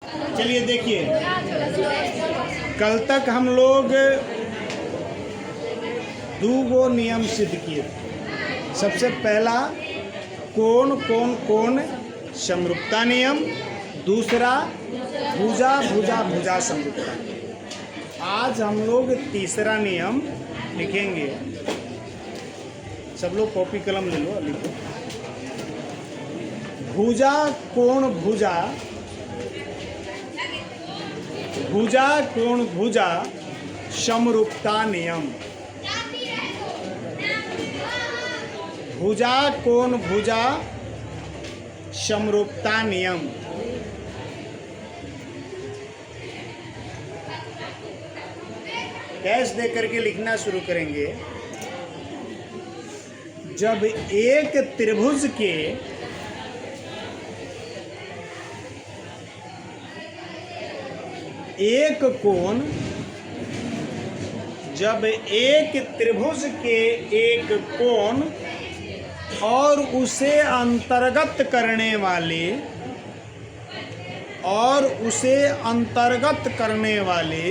चलिए देखिए, कल तक हम लोग दो नियम सिद्ध किए थे। सबसे पहला कोण समरूपता नियम, दूसरा भुजा भुजा भुजा समरूपता। आज हम लोग तीसरा नियम लिखेंगे। सब लोग कॉपी कलम ले लो, लिखो। भुजा कोण भुजा, भुजा कोण भुजा समरूपता नियम। भुजा कोण भुजा समरूपता नियम। डैश दे करके लिखना शुरू करेंगे। जब एक त्रिभुज के एक कोण, जब एक त्रिभुज के एक कोण और उसे अंतर्गत करने वाले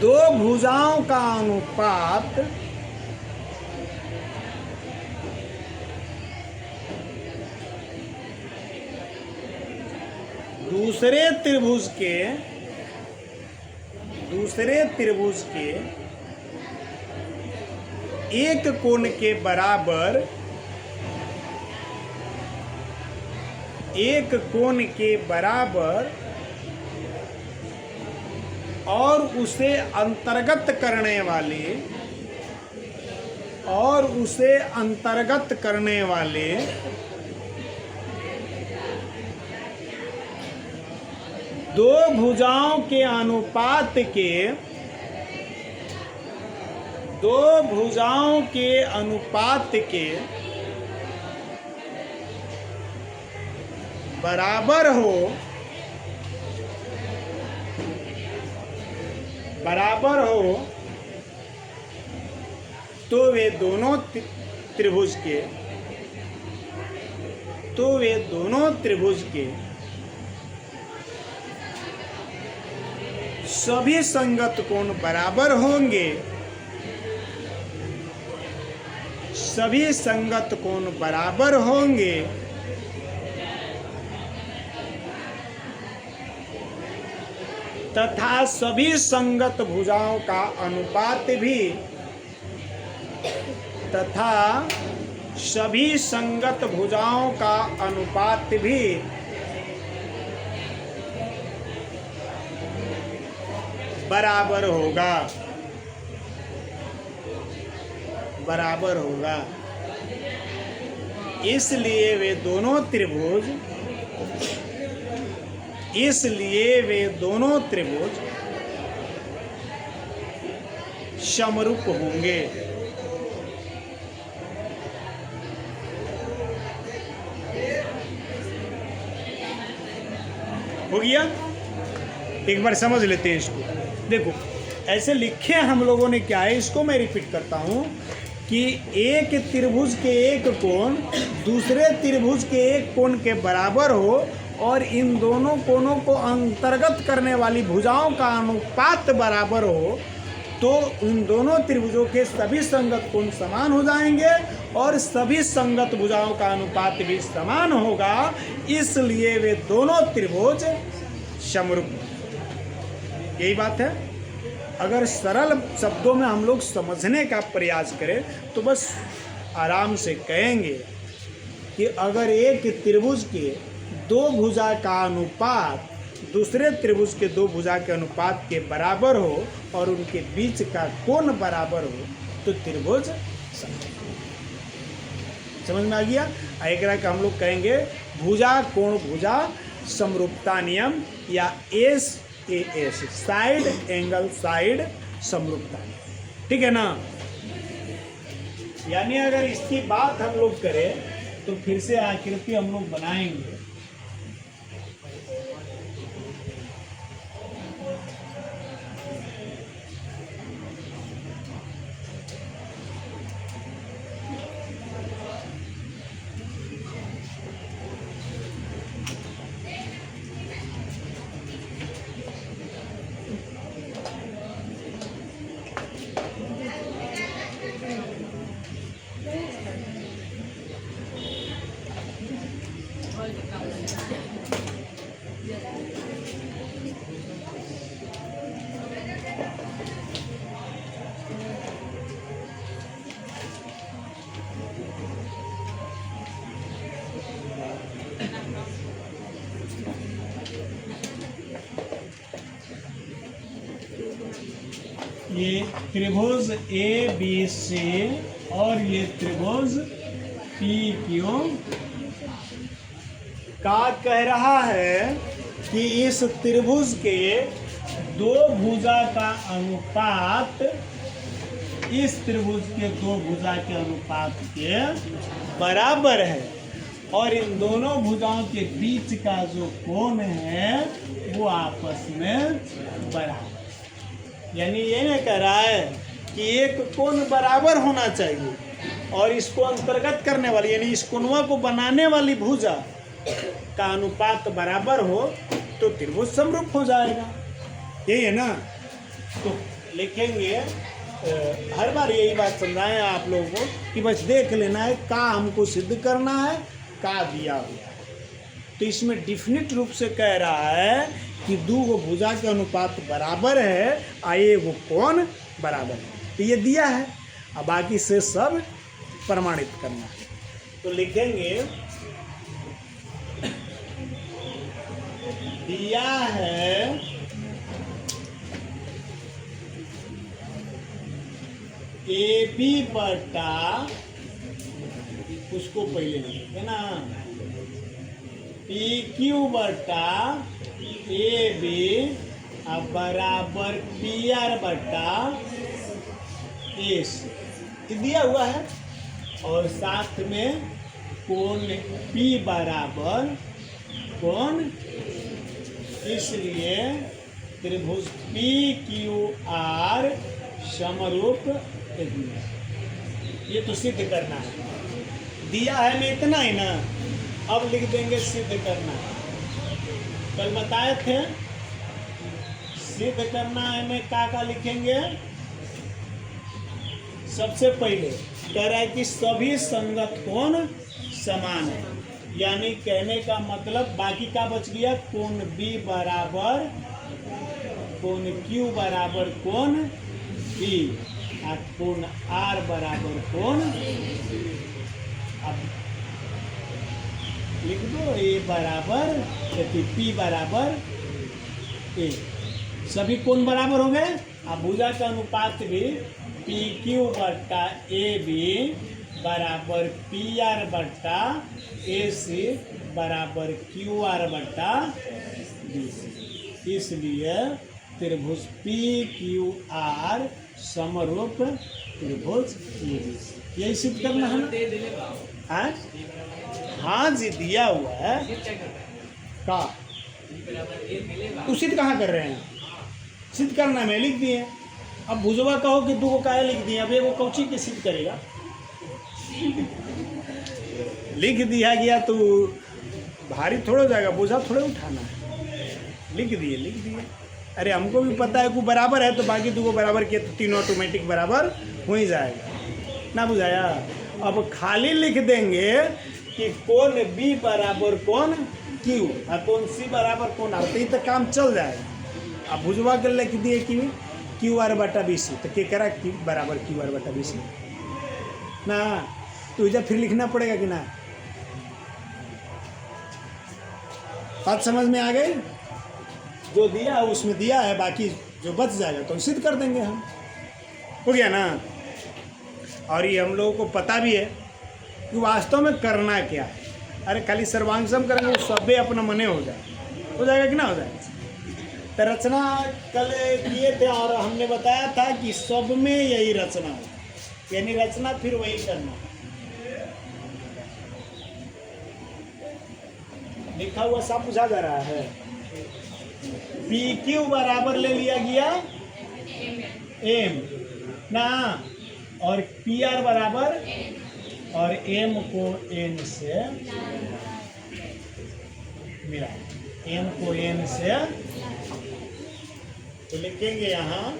दो भुजाओं का अनुपात दूसरे त्रिभुज के एक कोण के बराबर, एक कोण के बराबर और उसे अंतर्गत करने वाले दो भुजाओं के अनुपात के बराबर हो तो वे दोनों त्रिभुज के सभी संगत कोण बराबर होंगे। सभी संगत कोण बराबर होंगे तथा सभी संगत भुजाओं का अनुपात भी बराबर होगा। इसलिए वे दोनों त्रिभुज समरूप होंगे। हो गया? एक बार समझ लेते हैं इसको। देखो, ऐसे लिखे हम लोगों ने क्या है, इसको मैं रिपीट करता हूं कि एक त्रिभुज के एक कोण दूसरे त्रिभुज के एक कोण के बराबर हो और इन दोनों कोणों को अंतर्गत करने वाली भुजाओं का अनुपात बराबर हो तो इन दोनों त्रिभुजों के सभी संगत कोण समान हो जाएंगे और सभी संगत भुजाओं का अनुपात भी समान होगा। इसलिए वे दोनों त्रिभुज समरूप। यही बात है। अगर सरल शब्दों में हम लोग समझने का प्रयास करें तो बस आराम से कहेंगे कि अगर एक त्रिभुज के दो भुजा का अनुपात दूसरे त्रिभुज के दो भुजा के अनुपात के बराबर हो और उनके बीच का कोण बराबर हो तो त्रिभुज समझ में आ गया। एक का हम लोग कहेंगे भुजा कोण भुजा समरूपता नियम या SAS, साइड एंगल साइड समरूपता। ठीक है ना? यानी अगर इसकी बात हम लोग करें तो फिर से आकृति हम लोग बनाएंगे। ये त्रिभुज ए बी सी और ये त्रिभुज पी क्यू का कह रहा है कि इस त्रिभुज के दो भुजा का अनुपात इस त्रिभुज के दो भुजा के अनुपात के बराबर है और इन दोनों भुजाओं के बीच का जो कोण है वो आपस में बराबर, यानी ये नहीं कह रहा है कि एक कोण बराबर होना चाहिए और इसको अंतर्गत करने वाली यानी इस कोणवा को बनाने वाली भुजा का अनुपात बराबर हो तो त्रिभुज समरूप हो जाएगा, यही है ना। तो लिखेंगे हर बार यही बात समझाएं आप लोगों को कि बस देख लेना है का हमको सिद्ध करना है, का दिया हुआ है। तो इसमें डिफिनिट रूप से कह रहा है कि दो गो भुजा के अनुपात बराबर है आए वो कोण बराबर है, तो ये दिया है। अब बाकी से सब प्रमाणित करना है। तो लिखेंगे दिया है ए बी बटा, उसको पहले लिखेंगे ना, पी क्यू बटा ए बी बराबर पी आर बटा ए सी दिया हुआ है और साथ में कोण P बराबर कोण, इसलिए त्रिभुज पी क्यू आर समरूप, ये तो सिद्ध करना है। दिया है में इतना ही ना, अब लिख देंगे सिद्ध करना है। कल बताए थे सिद्ध करना है में का लिखेंगे। सबसे पहले कह रहा है कि सभी संगत कोण समान है, यानी कहने का मतलब बाकी का बच गया कोण B बराबर कोण Q बराबर कोण P और कोण R बराबर कोण, अब लिख दो A बराबर P बराबर A, सभी कोण बराबर हो गए। अब भुजा का अनुपात भी पी क्यू बट्टा ए बी बराबर पी आर बट्टा ए सी बराबर क्यू आर बट्टा बी सी, इसलिए त्रिभुज पी क्यू आर समरूप त्रिभुज ए बी सी। यही सिद्ध करना है ना। हाँ जी दिया हुआ है का, तो सिद्ध कहाँ कर रहे हैं, सिद्ध करना में लिख दिए। अब भुजवा कहो कि दो को काहे लिख दिए, अब वो कौची के सिद्ध करेगा। लिख दिया गया तो भारी थोड़ा जाएगा, बोझा थोड़े उठाना है। लिख दिए। अरे हमको भी पता है कि बराबर है तो बाकी दो को बराबर किया तो तीनों ऑटोमेटिक बराबर हो ही जाएगा ना, बुझाया। अब खाली लिख देंगे कि कोण B बराबर कोण Q और कोण C बराबर कोण R, तो ये तो काम चल जाएगा। अब भुजवा के लिख दिए कि क्यू आर बटा बी सी, तो क्या करा Q बराबर क्यू आर बटा बी सी ना, तो इधर फिर लिखना पड़ेगा कि ना। बात समझ में आ गई। जो दिया है उसमें दिया है, बाकी जो बच जाएगा तो सिद्ध कर देंगे हम, हो गया ना। और ये हम लोगों को पता भी है कि वास्तव में करना क्या है। अरे खाली सर्वांगसम करेंगे वो सबे अपना मने हो जाएगा कि ना हो जाएगा। तो रचना कल किए थे और हमने बताया था कि सब में यही रचना है, यानी रचना फिर वही करना। लिखा हुआ सब बुझा जा रहा है। पी क्यू बराबर ले लिया गया एम ना, और पी आर बराबर और एम को एन से मिला, एम को एन से तो लिखेंगे यहाँ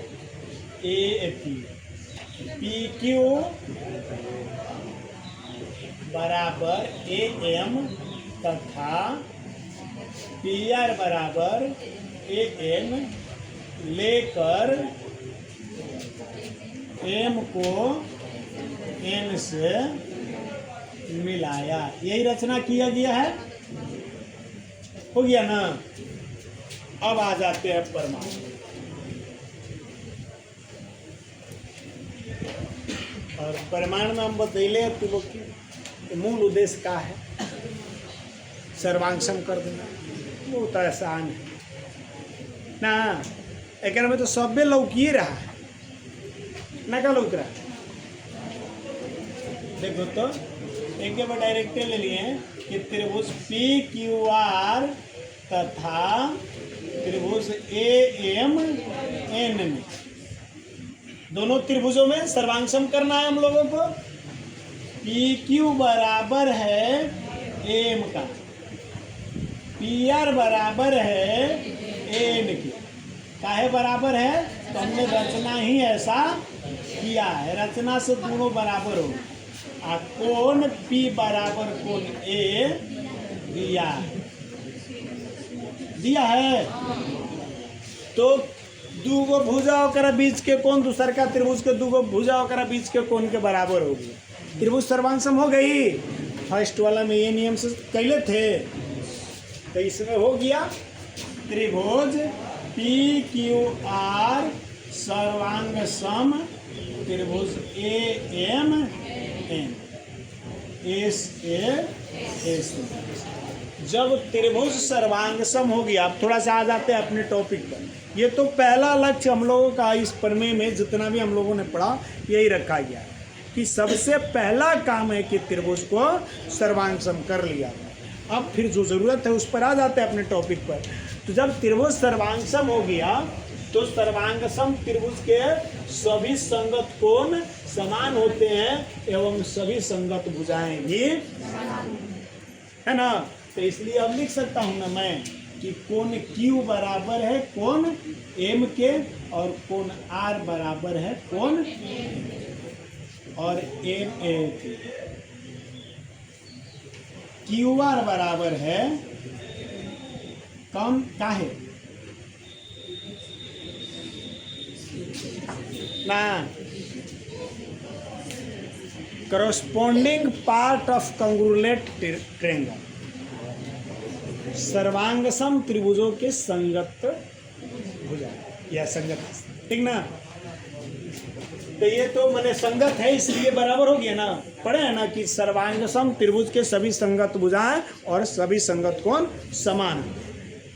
ए पी क्यू बराबर ए एम तथा पी आर बराबर ए एन लेकर एम को एन से मिलाया। यही रचना किया गया है, हो गया ना। अब आ जाते हैं परमाणु। और प्रमाण में हम बतैले तू लोग की मूल उद्देश्य का है, सर्वांग सम कर देना। बहुत आसान है ना, एक में तो सभ्य लौकिए रहा है ना, का लौक रहा है। देखो तो एक बार डायरेक्ट ले लिए कि त्रिभुज पी क्यू आर तथा त्रिभुज ए एम एन में, दोनों त्रिभुजों में सर्वांग सम करना है हम लोगों को। पी क्यू बराबर है एम का, पी आर बराबर है एन की। काहे बराबर है? तो हमने रचना ही ऐसा किया है, रचना से दोनों बराबर हो। कोण P बराबर कोण A दिया है। तो दूगो भुजा ओकरा बीच के कोण दूसर का त्रिभुज के दूगो भुजा ओकरा बीच के कोण के बराबर हो गया, त्रिभुज सर्वांग सम हो गई। फर्स्ट वाला में ये नियम से कैले थे, तो इसमें हो गया त्रिभुज पी क्यू आर सर्वांग सम त्रिभुज A M N S S. जब त्रिभुज सर्वांग सम हो गया, अब थोड़ा सा आ जाते हैं अपने टॉपिक पर। ये तो पहला लक्ष्य हम लोगों का इस प्रमेय में जितना भी हम लोगों ने पढ़ा यही रखा गया है कि सबसे पहला काम है कि त्रिभुज को सर्वांग सम कर लिया। अब फिर जो ज़रूरत है उस पर आ जाते हैं अपने टॉपिक पर। तो जब त्रिभुज सर्वांग सम हो गया तो सर्वांग सम त्रिभुज के सभी संगत कोण समान होते हैं एवं सभी संगत भुजाएं भी, है ना। तो इसलिए अब लिख सकता हूं ना मैं कि कोण Q बराबर है कोण M के और कोण R बराबर है कोण और MA के। QR बराबर है कम काहे ना, करस्पॉन्डिंग पार्ट ऑफ कंग्रुलेट ट्रायंगल, सर्वांग सम त्रिभुजों के संगत भुजा या संगत, ठीक ना। तो ये तो मैंने संगत है इसलिए बराबर हो गया ना, पढ़े है ना कि सर्वांग सम त्रिभुज के सभी संगत भुजाएं और सभी संगत कोण समान।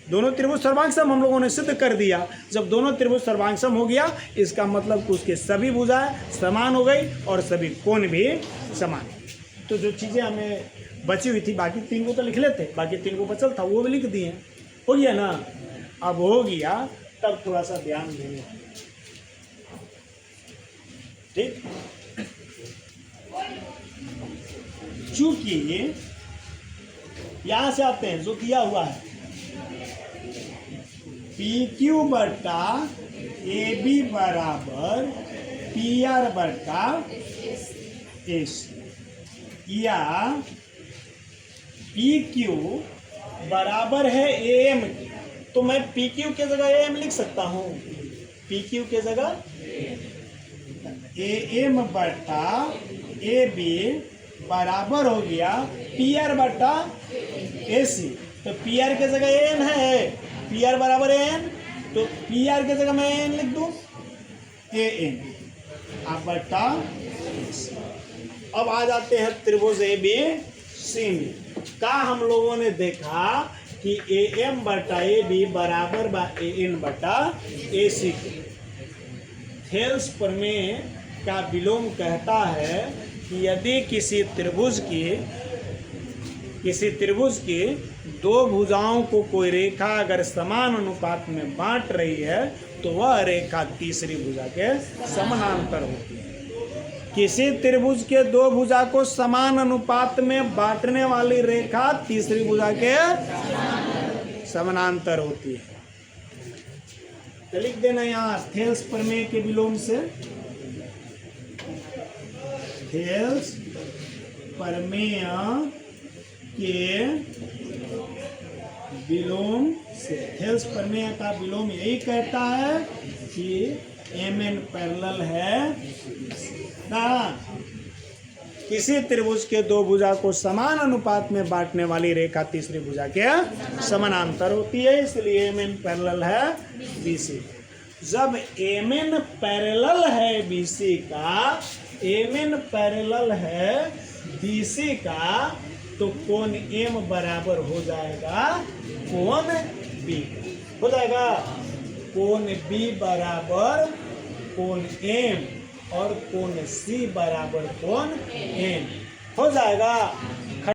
दोनों त्रिभुज सर्वांग सम हम लोगों ने सिद्ध कर दिया। जब दोनों त्रिभुज सर्वांग सम हो गया इसका मतलब कि उसके सभी भुजाएं समान हो गई और सभी कोण भी समान। तो जो चीज़ें हमें बची हुई थी बाकी तीन को तो लिख लेते, बाकी तीन को बचल था वो भी लिख दिए, हो गया ना। अब हो गया तब थोड़ा सा ध्यान देंगे, ठीक। चूंकि यहां से आते हैं जो दिया हुआ है पी क्यू बटा ए बी बराबर पी आर बटा एस, या पी क्यू बराबर है ए एम, तो मैं पी क्यू के जगह ए एम लिख सकता हूँ। पी क्यू के जगह ए एम बटा ए बी बराबर हो गया पी आर बटा ए सी। तो पी आर के जगह ए एन है, पी आर बराबर ए एन, तो पी आर के जगह मैं ए एन लिख दूँ, ए एन बटा। अब आ जाते हैं त्रिभुज ए बी सी में। का हम लोगों ने देखा कि ए एम बटा ए बी बराबर बा ए एन बटा ए सी। थेल्स प्रमेय का विलोम कहता है कि यदि किसी त्रिभुज की दो भुजाओं को कोई रेखा अगर समान अनुपात में बांट रही है तो वह रेखा तीसरी भुजा के समानांतर होती है। किसी त्रिभुज के दो भुजा को समान अनुपात में बांटने वाली रेखा तीसरी भुजा के समानांतर होती है। तो लिख देना यहाँ थेल्स प्रमेय के विलोम से, थेल्स प्रमेय के विलोम से। थेल्स प्रमेय का विलोम यही कहता है कि एम एन पैरेलल है ना। किसी त्रिभुज के दो भुजा को समान अनुपात में बांटने वाली रेखा तीसरी भुजा के समानांतर होती है, इसलिए एम एन पैरेलल है बी सी। जब एम एन पैरेलल है बी सी का एम एन पैरेलल है BC का, तो कोण M बराबर हो जाएगा कोण B हो जाएगा। कोण B बराबर कोण M और कोण C बराबर कोण M हो जाएगा।